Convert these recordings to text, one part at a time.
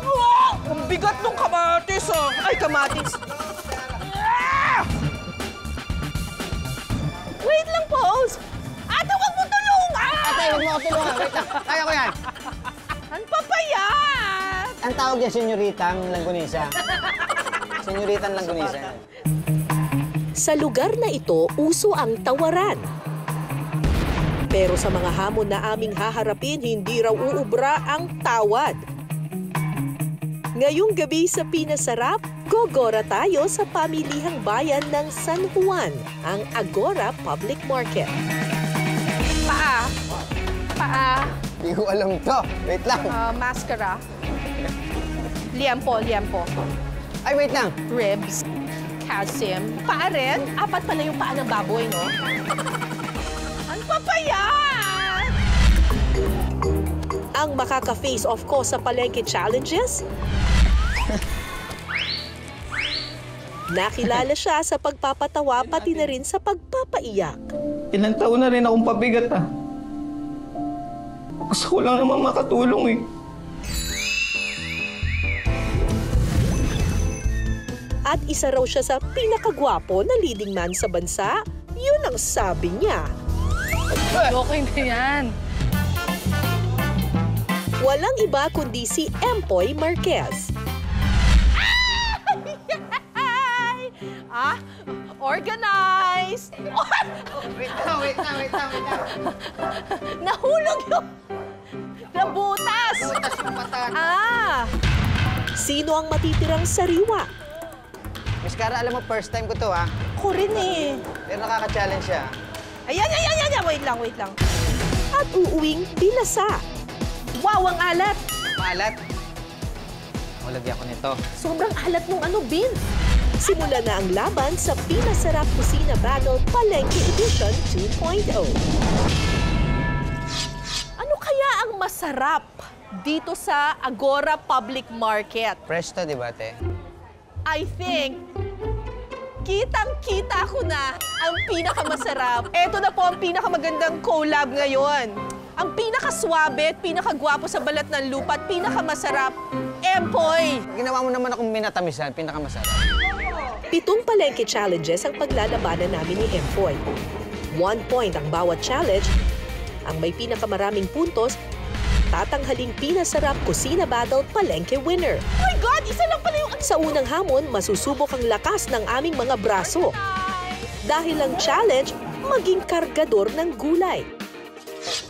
Wow! Ang bigat ng kamatis, oh. Ay, kamatis. Wait lang, Pose. Ate, huwag mo tulungan! Ate, huwag mo ako tulungan. Wait lang. Kaya ko yan. Ang papayat! Ang tawag niya, senyoritang langgunisa. Senyoritang langgunisa. Sa lugar na ito, uso ang tawaran. Pero sa mga hamon na aming haharapin, hindi raw uubra ang tawad. Ngayong gabi sa Pinasarap, gogora tayo sa pamilihang bayan ng San Juan, ang Agora Public Market. Paa. Paa. Hindi ko alam to. Wait lang. Mascara. Liempo, liempo. Ay, wait lang. Ribs. Calcium. Paa rin. Apat pala yung paa ng baboy, no? Ang papayat! Ang makaka-face off ko sa palengke challenges? Nakilala siya sa pagpapatawa pati na rin sa pagpapaiyak. Ilang taon na rin akong pabigat ah. Gusto ko lang naman makatulong eh. At isa raw siya sa pinakagwapo na leading man sa bansa, yun ang sabi niya. Okay na yan. Walang iba kundi si Empoy Marquez. Organized! Wait lang, wait lang, wait lang, wait lang. Nahulog yung... Nabutas! Butas yung mata. Sino ang matitirang sariwa? Miss Cara, alam mo, first time ko to, ha? Ako rin eh. Pero nakaka-challenge siya. Ayan, ayan, ayan! Wait lang, wait lang. At uuwing binasa. Wow, ang alat! Maalat. Lagyan ko nito. Sobrang alat nung ano, Bin. Simula na ang laban sa Pinasarap Kusina Battle Palengke Edition 2.0. Ano kaya ang masarap dito sa Agora Public Market? Fresh to, di ba, te? I think, kitang-kita ko na ang pinakamasarap. Ito na po ang pinakamagandang collab ngayon. Ang pinakaswabe at pinakagwapo sa balat ng lupa at pinakamasarap, Empoy! Ginawa mo naman akong minatamisan, pinakamasarap. 7 palengke challenges ang paglalabanan namin ni Empoy. 1 point ang bawat challenge. Ang may pinakamaraming puntos, tatanghaling Pinasarap Kusina Battle Palengke winner. Oh my God! Isa lang pala yung... Sa unang hamon, masusubok ang lakas ng aming mga braso. Dahil ang challenge, maging kargador ng gulay.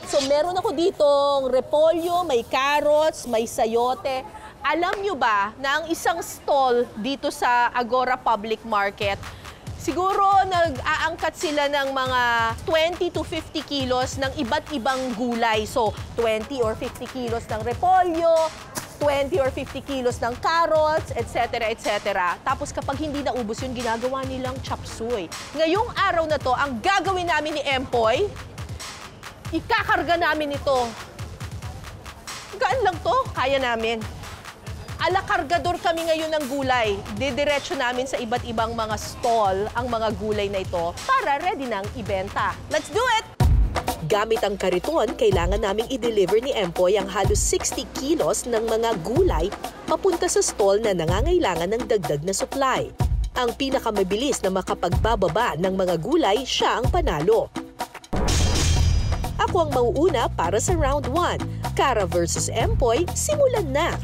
So meron ako ditong repolyo, may carrots, may sayote. Alam nyo ba na ang isang stall dito sa Agora Public Market, siguro nag-aangkat sila ng mga 20 to 50 kilos ng iba't ibang gulay. So 20 or 50 kilos ng repolyo, 20 or 50 kilos ng carrots, etc. etc. Tapos kapag hindi naubos yun, ginagawa nilang chop suey. Ngayong araw na to, ang gagawin namin ni Empoy, ikakarga namin ito. Gaan lang to, kaya namin. Ala kargador kami ngayon ng gulay. Didiretso namin sa iba't ibang mga stall ang mga gulay na ito para ready nang ibenta. Let's do it! Gamit ang kariton, kailangan naming i-deliver ni Empoy ang halos 60 kilos ng mga gulay papunta sa stall na nangangailangan ng dagdag na supply. Ang pinakamabilis na makapagbababa ng mga gulay, siya ang panalo. Ako ang mauuna para sa round 1. Cara versus Empoy, simulan na!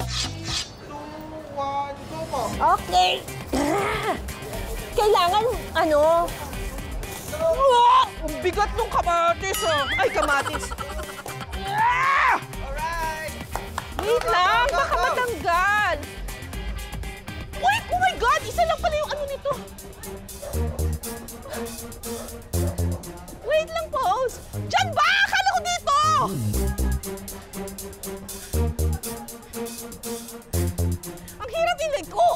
Okay. Kailangan, ano... Wow! Ang bigat ng kamatis, oh. Ay, kamatis. Alright! Wait lang, baka matanggal. Wait, oh my God! Isa lang pala yung ano nito. Wait lang, Pose. Diyan ba? Akala ko dito! Ang hirap iliko!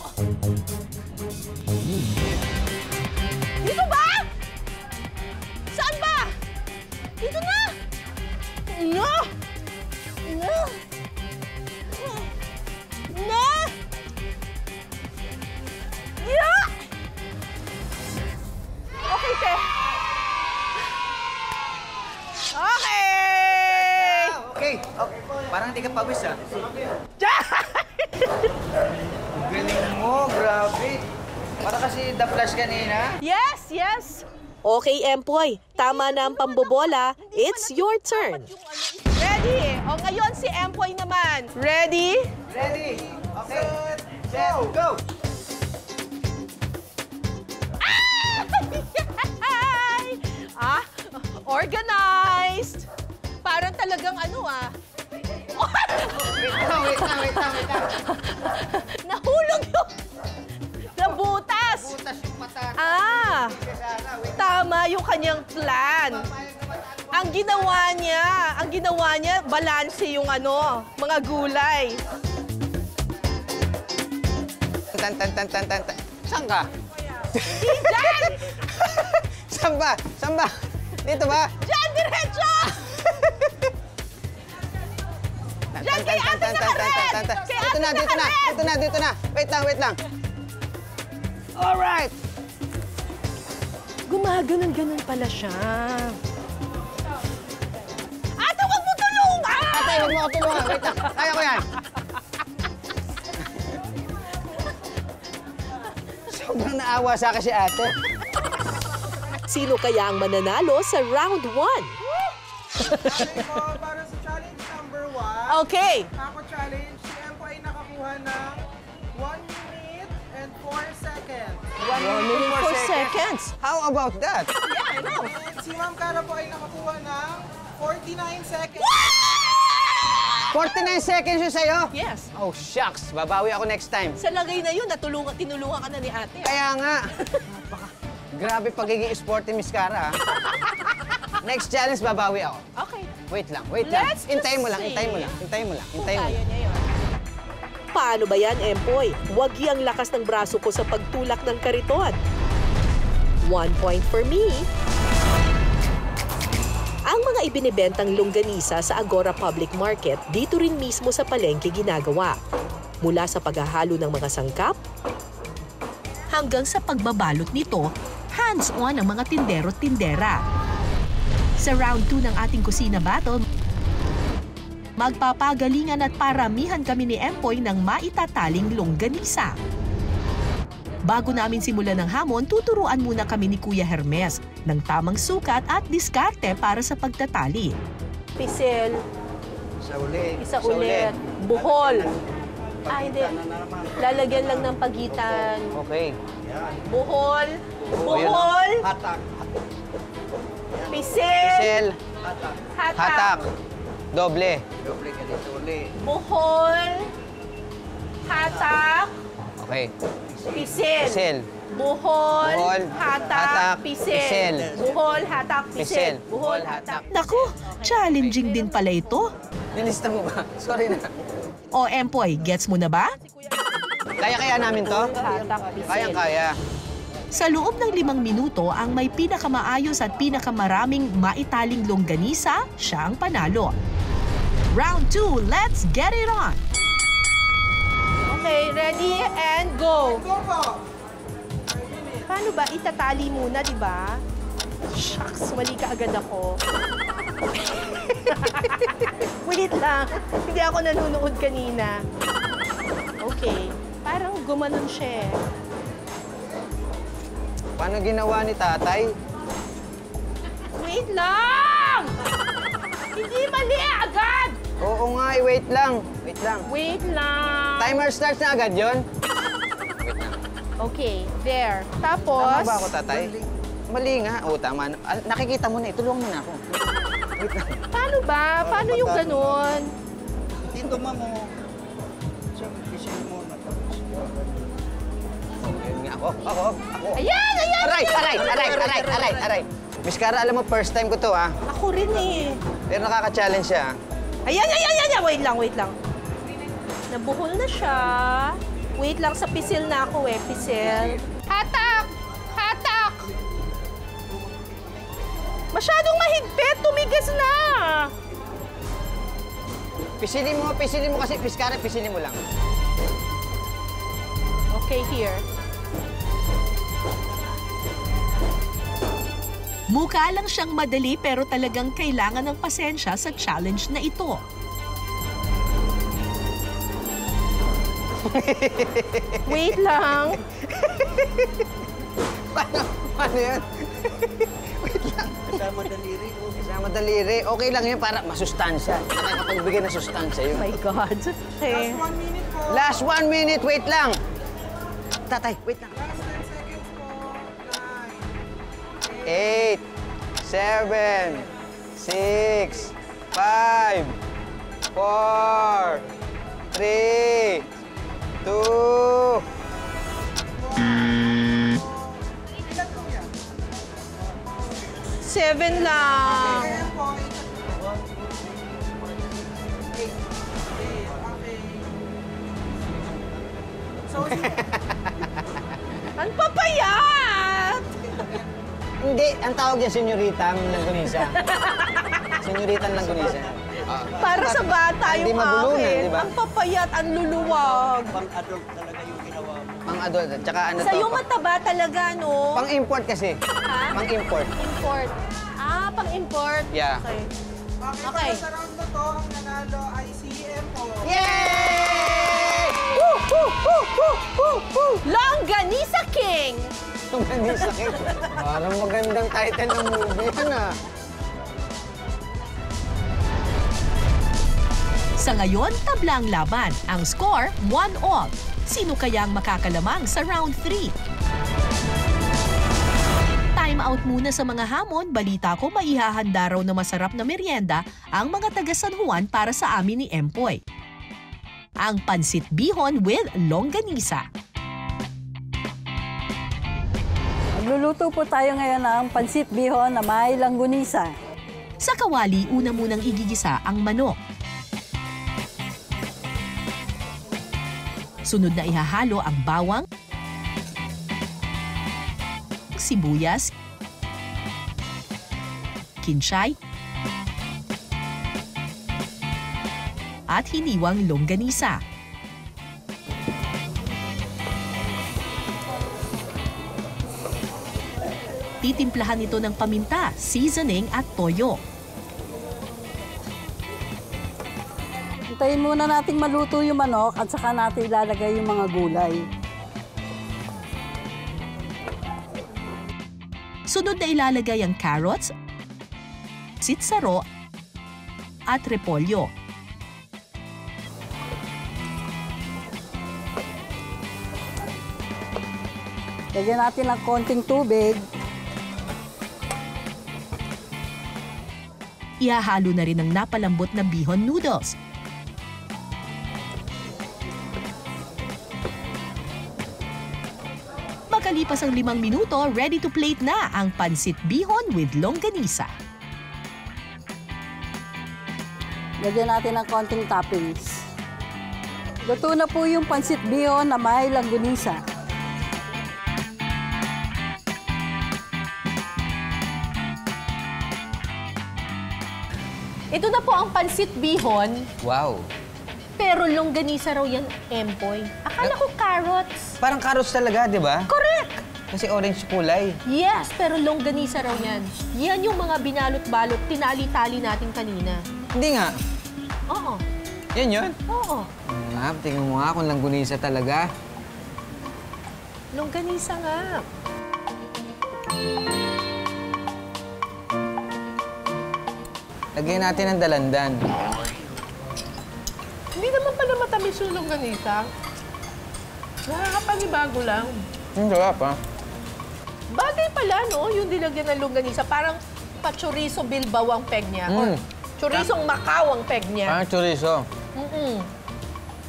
Dito ba? Saan ba? Dito na! No! No! No! Yeah! Okay, te. Okay! Okay, okay. Parang hindi pawis ah. Galing mo, grabe. Para kasi The Flash kanina. Yes, yes. Okay, Empoy. Tama na ang pambobola. It's your turn. Ready? O ngayon si Empoy naman. Ready? Ready? Okay. Set, go! Ah, organized. Parang talagang ano ah. Wait lang. Nahulog yung nabutas. Butas yung mata. Ah, tama yung kanyang plan. Ang ginawa niya, balanse yung ano, mga gulay. Tan. Saan ka? Diyan! Saan ba? Dito ba? Diyan, diretso! Diyan, kay ate naka-red! Kay ate naka-red! Dito na. Wait lang. Alright! Gumaganon-ganon pala siya. Ate, huwag mo tulungan! Ate, huwag mo ako tulungan. Wait lang. Kaya ko yan. Sobrang naawa sa akin si ate. Sino kaya ang mananalo sa round 1? Para sa challenge number 1, Okay. ako challenge, si Empo ay nakakuha ng 1 minute and 4 seconds. 1 minute 4 seconds. How about that? Yeah, I know. And si Ma'am Cara po ay nakakuha ng 49 seconds. 49 seconds yun sa'yo? Yes. Oh, shucks. Babawi ako next time. Sa lagay na yun, tinulungan ka na ni ate. Kaya nga. Grabe pagiging sporty, Miss Cara. Next challenge, babawi ako. Okay. Wait lang. Let's Hintayin mo just lang. see. Kung Hintayin mo kaya lang. niya yun. Paano ba yan, Empoy? Huwag ang lakas ng braso ko sa pagtulak ng kariton. 1 point for me. Ang mga ibinibentang longganisa sa Agora Public Market dito rin mismo sa palengke ginagawa. Mula sa paghahalo ng mga sangkap, hanggang sa pagbabalot nito, hands-on ang mga tindero-tindera. Sa round 2 ng ating kusina battle, magpapagalingan at paramihan kami ni Empoy ng maitataling longganisa. Bago namin simulan ng hamon, tuturuan muna kami ni Kuya Hermes ng tamang sukat at diskarte para sa pagtatali. Pisil, Isa ulit. isa ulit, buhol. Ah, hindi. Lalagyan lang ng pagitan. Okay. Buhol, buhol, Hatak. pisil, Sel. hatak, Hatak. Doble. buhol, hatak, Okay. pisil. Pisil. Buhol, Buhol, hatak, hatak, pisil. pisil. Buhol, hatak, pisil. Pisil. Buhol, hatak. Naku, challenging din pala ito. Nilista mo ba? Sorry na. O Empoy, gets mo na ba? Kaya namin to? Hatak, pisil. Kayang-kaya. Sa loob ng 5 minuto, ang may pinakamaayos at pinakamaraming maitaling longganisa, siya ang panalo. Round 2, let's get it on! Okay, ready and go. Go po! Paano ba? Itatali muna, di ba? Shucks, mali ka agad ako. Wait lang. Hindi ako nanonood kanina. Okay. Parang gumanon siya eh. Paano ginawa ni tatay? Wait lang! Hindi mali agad! Oo nga, wait lang. Wait lang. Timer starts na agad yon. Okay, there. Tapos... Tama ba ako, tatay? Mali nga. Oo, tama. Nakikita mo na, tulungan mo na ako. Paano ba? Paano yung ganun? Dito mo. Pisil mo. Ayun nga, ako. Ayan! Aray! Miss Cara, alam mo, first time ko to, ah. Ako rin eh. Pero nakaka-challenge siya, ah. Ayan! Wait lang. Nabuhol na siya. Wait lang, sa pisil na ako eh. Pisil. Hatak! Masyadong mahigpit. Tumigas na. Pisilin mo kasi, Miss Cara, pisilin mo lang. Okay, here. Mukha lang siyang madali pero talagang kailangan ng pasensya sa challenge na ito. Wait lang. Paano yun? Wait lang. Kasama daliri. Okay lang yun para masustansya. Nakakapagbigay ng sustansya yun. Oh my God. Okay. Last 1 minute po. Last 1 minute, wait lang. Tatay, wait lang. Last 10 seconds po. 9, 8, 7, 6, 5, 4, 3, 2, ilan po yan? 7 lang. Ayan po, 8. 8. Okay. So, Ang papayat! Hindi, ang tawag niya senyorita ng Langgunisa. Senyorita ng Langgunisa. Para sa bata Hindi yung mabulunan, akin. di ba? Ang papayat, ang luluwag. Pang adult, tsaka ano Sa'yo to? mataba talaga, no? Pang import kasi. Ha? Pang import. Import. Ah, pang-import. Yeah. Okay. okay, Okay. para sa round na to, ang nanalo ay si Empo. Yay! Woo! Woo! Woo! Woo! Woo! Woo! Longganisa King! Ang ganda sakit. Parang magandang title ng movie yan ah. Sa ngayon, tabla ang laban. Ang score, 1-all. Sino kayang makakalamang sa round 3? Time out muna sa mga hamon. Balita ko maihahanda raw na masarap na merienda ang mga taga San Juan para sa amin ni Empoy. Ang pansit bihon with longganisa. Magluluto po tayo ngayon ng pansit bihon na may langgunisa. Sa kawali, una munang igigisa ang manok. Sunod na ihahalo ang bawang, sibuyas, kinsay, at hiniwang longganisa. Titimplahan ito ng paminta, seasoning at toyo. Hintayin muna nating maluto yung manok at saka natin ilalagay yung mga gulay. Sunod na ilalagay ang carrots, sitsaro, at repolyo. Lagyan natin ng konting tubig. Ihahalo na rin ang napalambot na bihon noodles. Makalipas ang 5 minuto, ready to plate na ang pansit bihon with longganisa. Lagyan natin ng konting toppings. Luto na po yung pansit bihon na may langgunisa. Ito na po ang pansit bihon, Wow. pero longganisa raw yan, Empoy. Akala ko carrots. Parang carrots talaga, di ba? Correct! Kasi orange kulay. Yes, pero longganisa raw yan. Yan yung mga binalot-balot, tinali-tali natin kanina. Hindi nga. Oo. Yan yun. Oo. Tingnan mo nga kung langgunisa talaga. Longganisa nga. Lagyan natin ng dalandan. Hindi naman pala matamis yung longganisa. Nakakapanibago lang. Ang sarap ah. Bagay pala, no? Yung dilagyan ng longganisa. Parang pa-chorizo Bilbao ang peg niya. Or chorizong Macau ang peg niya. Parang chorizo.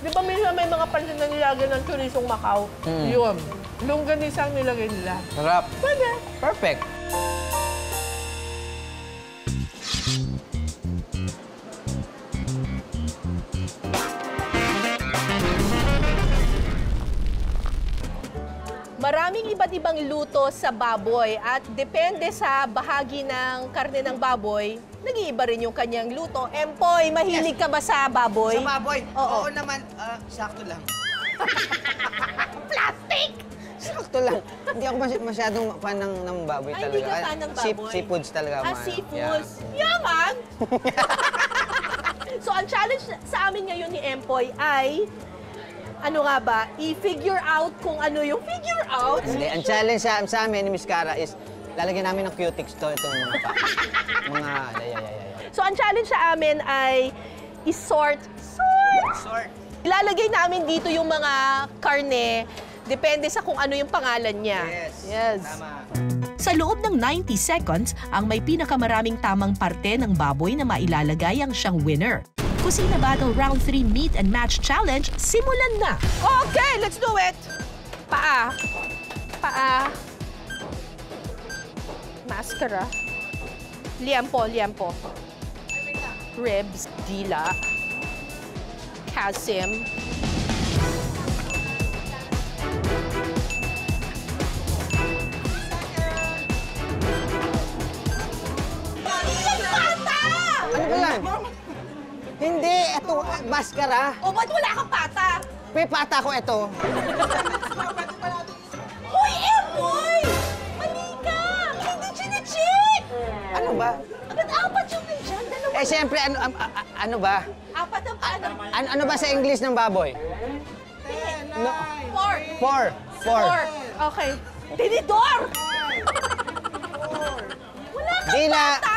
Di ba may mga pansin na nilagyan ng chorizong Macau? Yun. Longganisa ang nilagay nila. Sarap. Pwede. Perfect. Maraming iba't ibang luto sa baboy at depende sa bahagi ng karne ng baboy, nag-iiba rin yung kanyang luto. Empoy, mahilig ka ba sa baboy? Sa baboy? Oo. Naman. Sakto lang. Plastic! Sakto lang. Hindi ako masyadong fan ng baboy Ay, talaga. hindi ka fan ng baboy? Seafoods talaga. Ah, man. seafoods. Yaman! So, ang challenge sa amin ngayon ni Empoy ay ano nga ba, i-figure out kung ano yung figure out. Hindi, ang challenge sa amin ni Miss Cara is lalagyan namin ng cutics to, itong So, ang challenge sa amin ay i-sort. Ilalagay namin dito yung mga karne, depende sa kung ano yung pangalan niya. Yes. Tama. Sa loob ng 90 seconds, ang may pinakamaraming tamang parte ng baboy na mailalagay ang siyang winner. Kusina Battle Round 3 Meat and Match Challenge, simulan na! Okay, let's do it! Paa. Maskara. Liempo. Ribs. Dila. Kasim. Ano ba yan? Hindi, ito, maskara. O, ba't wala kang pata? May pata ko ito. Hoy, Empoy! Mali ka! Hindi chine-check! Ano ba? Ba't apat yung nandyan? Dalawa. Eh, siyempre, ano ba? Apat ang paano? Ano ba sa English ng baboy? Four. Four. Okay. Tinidor! Wala kang Dila. pata!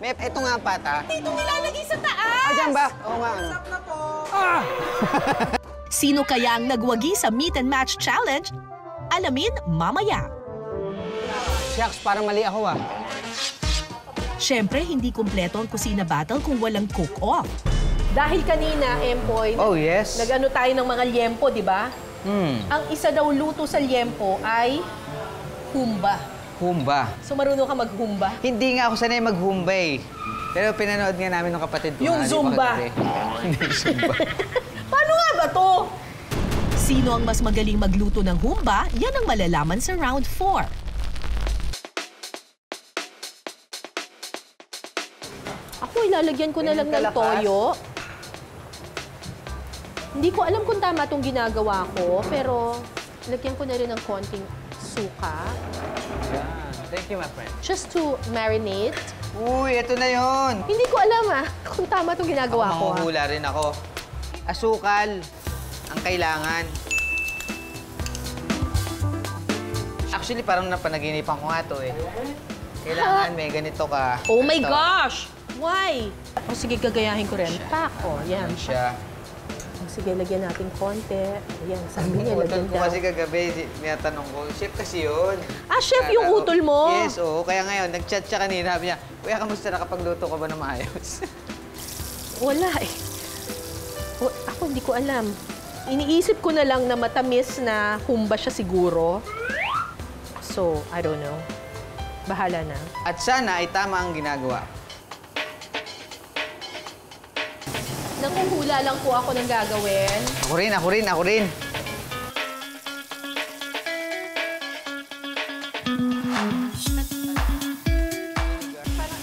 May, ito nga ang pata. Dito nilalagay sa taas! Ah, dyan ba? Oo nga. Ano. Stop na po. Sino kaya ang nagwagi sa Meat and Match Challenge? Alamin mamaya. Shucks, parang mali ako ah. Siyempre, hindi kumpleto ang kusina battle kung walang cook-off. Dahil kanina, Empoy, Oh, yes. nag-ano tayo ng mga liempo, di ba? Ang isa daw luto sa liempo ay humba. Humba. So marunong ka maghumba? Hindi nga ako sanay maghumba eh. Pero pinanood nga namin ng kapatid ko. Yung nga, di ba Zumba. kagabi? Hindi Zumba. Paano nga ba to? Sino ang mas magaling magluto ng humba? Yan ang malalaman sa round 4. Ako, ilalagyan ko na lang ng kalakas. toyo. Hindi ko alam kung tama itong ginagawa ko, pero lagyan ko na rin ng konting suka. Thank you, my friend. Just to marinate. Uy, ito na yon. Hindi ko alam kung tama itong ginagawa ko. Manghuhula rin ako. Asukal ang kailangan. Actually, parang napanaginipan ko nga to eh. Kailangan may ganito ka. Oh my Ito. gosh! Why? O sige, gagayahin ko rin. Pak, yan. Siya. Sige, lagyan natin konti. Ayan, sabi niya, Utol lagyan ko daw. kasi kagabi, may tanong ko, chef kasi yun. Ah, chef yung utol mo? Yes, oo. Kaya ngayon, nag-chat siya kanina, sabi niya, Kuya, kamusta nakapagluto ka ba na maayos? Wala eh. Ako hindi ko alam. Iniisip ko na lang na matamis na humba siya siguro. So, I don't know. Bahala na. At sana ay tama ang ginagawa. Nanghuhula lang po ako ng gagawin. Ako rin.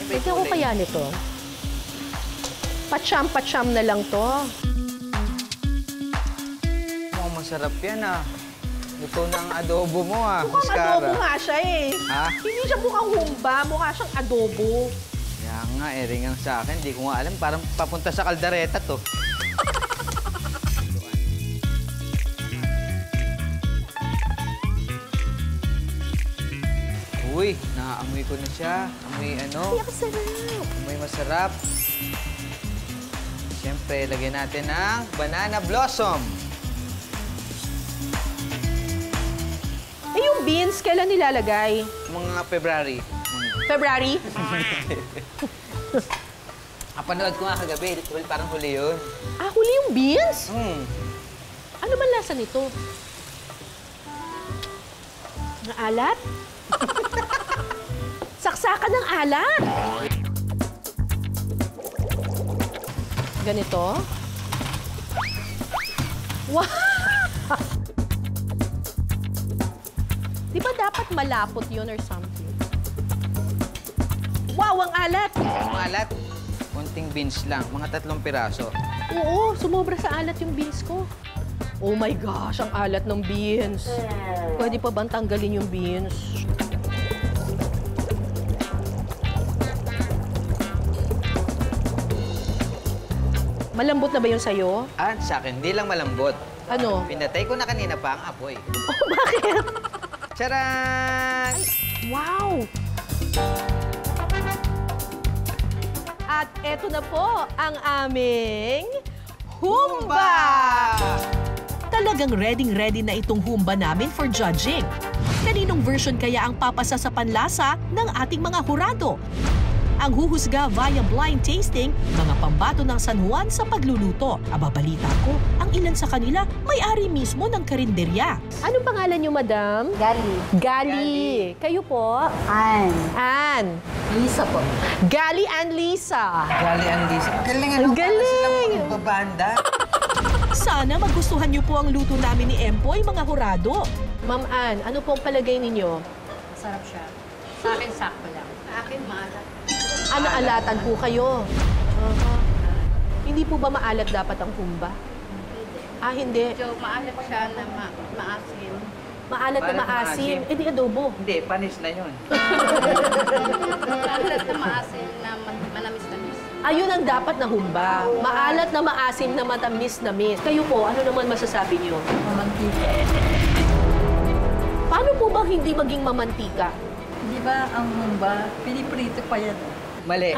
Tignan ko kaya nito. Patsyam na lang to. Mukhang masarap yan ah. Luto ng adobo mo ah, Miss Mukhang Cara. adobo nga siya eh. Ha? Hindi siya mukhang humba, mukha siyang adobo. Kaya nga, eringang sa akin. Hindi ko nga alam. Parang papunta sa kaldereta to. Uy, naaamoy ko na siya. Amoy ano? Ay, ang sarap. Amoy masarap. Siyempre, lagyan natin ng banana blossom. Eh, yung beans, kailan nilalagay? Mga February. February? Panood ko nga kagabi. Parang huli yun. Ah, huli yung beans? Ano man lasa nito? Ang alat? Saksakan ng alat! Ganito? Wow! Di ba dapat malapot yun or something? Wow, ang alat! Ang alat, konting beans lang. Mga 3 piraso. Oo, sumobra sa alat yung beans ko. Oh my gosh, ang alat ng beans. Pwede pa bang tanggalin yung beans? Malambot na ba yun sa'yo? Sa akin, hindi lang malambot. Ano? Pinatay ko na kanina pa ang apoy. Oh, bakit? Charan! Wow! At eto na po ang aming humba! Talagang ready na itong humba namin for judging. Kaninong version kaya ang papasa sa panlasa ng ating mga hurado? Ang huhusga via blind tasting, mga pambato ng San Juan sa pagluluto. Ababalita ko, ang ilan sa kanila may-ari mismo ng karinderya. Anong pangalan niyo, madam? Gali. Gali. Kayo po? Ann. Ann. Lisa po. Gali and Lisa. Gali ang Lisa. Galing Ang galing! Babanda. Sana magustuhan niyo po ang luto namin ni Empoy, mga hurado. Ma'am Ann, ano pong palagay ninyo? Masarap siya. Sa akin, sakto lang. Sa akin, maalat. Ano alatan po kayo? Hindi po ba maalat dapat ang humba? Hindi. Medyo maalat siya na maasim. Maalat na maasim. Eh di adobo. Hindi, panis na yun. Maalat na maasim na manamis-namis. Ayun ang dapat na humba. Maalat na maasim na matamis-namis. Kayo po, ano naman masasabi niyo? Mamantika. Paano po bang hindi maging mamantika? Di ba ang humba, piniprito pa yan. Mali.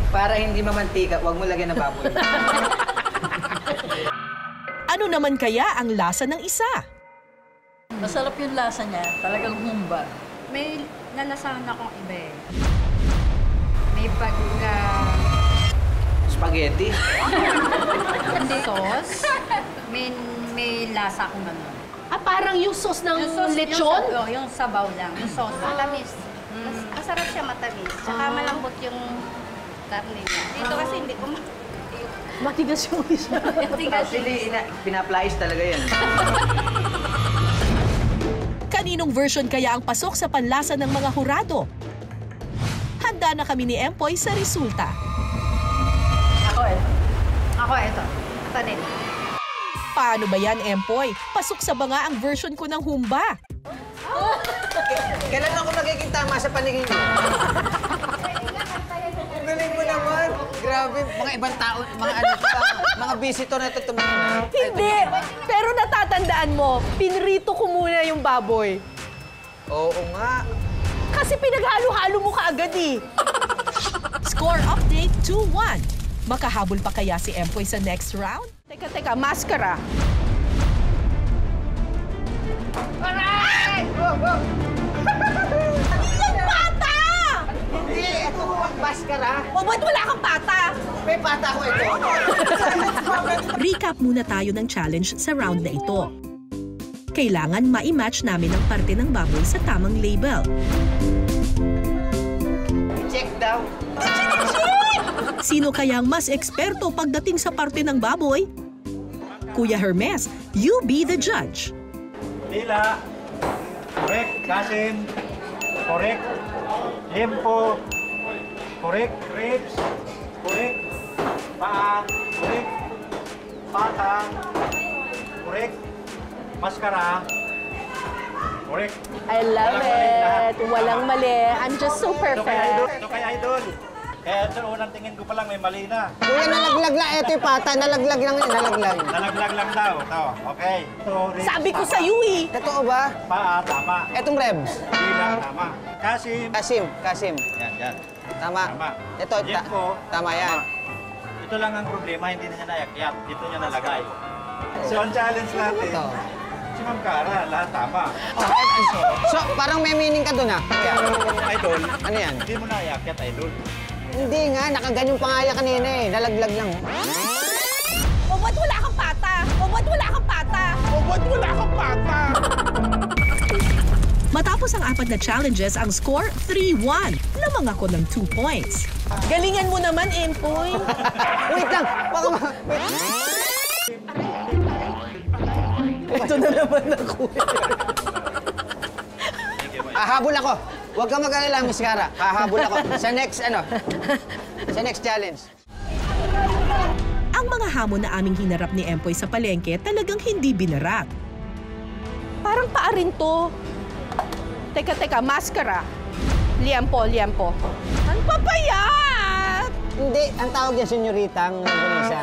Para hindi mamantika, huwag mo lagyan ng baboy. Ano naman kaya ang lasa ng isa? Masarap yung lasa niya, talagang humba. May nalasahan akong iba eh. May Spaghetti. sauce. May lasa akong gano'n. Parang yung sauce ng Yung lechon? yung sabaw lang. Yung sauce. Matamis. Masarap siya matamis. Tsaka malambot yung karne niya. Dito kasi hindi ko Matigas yung isa. Actually, pinaplais talaga yan. Kaninong version kaya ang pasok sa panlasa ng mga hurado? Handa na kami ni Empoy sa resulta. Ako, ito. Ito din. Paano ba yan, Empoy? Pasok sa banga ang version ko ng humba. Kailan ako nagiging tama sa paningin mo? Ang galing mo naman. Grabe, mga ibang tao, mga visitor na ito tumingin. Hindi. Pero natatandaan mo, pinrito ko muna yung baboy. Oo nga. Kasi pinaghalo-halo mo kaagad eh. Score update 2-1. Makahabol pa kaya si Empoy sa next round? Teka, maskara. Pata! Hindi, ito ang baskara. O ba't wala kang pata? May pata ko ito. Recap muna tayo ng challenge sa round na ito. Kailangan ma-match namin ang parte ng baboy sa tamang label. Check daw. Sino kaya ang mas eksperto pagdating sa parte ng baboy? Kuya Hermes, you be the judge. Lila. Correct. Kasim. Correct. Limpo. Correct. Ribs. Correct. Paa. Correct. Pata. Correct. Maskara. Correct. I love it. Walang mali. I'm just so perfect. Ito kay Idol. Kaya sa unang tingin ko pa lang may mali na. Kuya, nalaglag lang. Ito yung pata. Nalaglag lang yan. Nalaglag. Nalaglag lang daw. Ito. Okay. So, ribs, Sabi ko sa'yo eh. Totoo ba? Paa. Tama. Etong rebs. Lila. Tama. Kasim. Kasim. Yan. Tama. Tama. Ito, Limpo. tama yan. Ito lang ang problema, hindi na niya naakyat. Dito niya nalagay. So, ang challenge natin, Ito. si Ma'am Cara, lahat tama. So, parang may meaning ka dun ah. Kuya. Idol, Ano yan? hindi mo naakyat, Idol. Hindi nga, nakaganyan pa nga yan kanina eh. Nalaglag lang. O ba't wala kang pata? O ba't wala kang pata? O ba't wala kang pata? Matapos ang 4 na challenges, ang score 3-1. Lamang ako ng 2 points. Galingan mo naman, Empoy. Wait lang! Baka Ito na naman ako. Hahabol ako. Huwag kang mag-alala, Miss Cara. Hahabol ako. Sa next challenge. Ang mga hamon na aming hinarap ni Empoy sa palengke talagang hindi binarat. Parang paa rin to. Teka, maskara. Liempo. Ang papayat! Hindi, ang tawag niya, senyorita, ang Longganisa.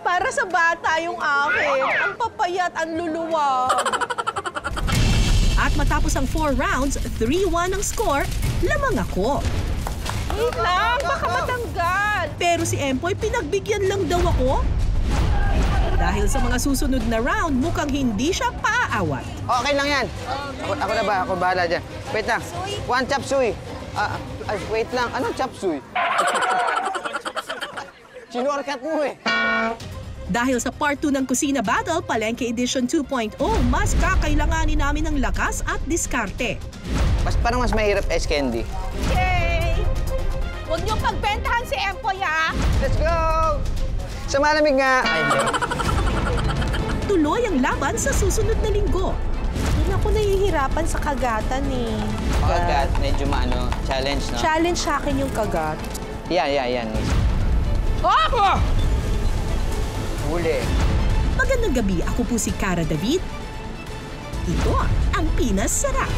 Para sa bata yung akin. Ang papayat, ang luluwag. At matapos ang 4 rounds, 3-1 ang score, lamang ako. Wait lang, baka matanggal. Pero si Empoy, pinagbigyan lang daw ako. Dahil sa mga susunod na round, mukhang hindi siya paaawat. Okay lang yan. Ako na ba? Ako bahala dyan. Wait lang. One chop suey. Wait lang. Anong chop suey? Sinorkat mo eh. Dahil sa part 2 ng Kusina Battle, Palengke Edition 2.0, mas kakailanganin namin ng lakas at diskarte. Parang mas mahirap ice candy. Okay. Huwag niyong pagbentahan si Empoy, ha? Let's go! Sa malamig nga. Ay, hindi. Tuloy ang laban sa susunod na linggo. Hindi ako nahihirapan sa kagatan, eh. Kagat, medyo challenge, no? Challenge sa akin yung kagat. Yan. Oh! Huli. Magandang gabi, ako po si Cara David. Ito ang Pinas Sarap.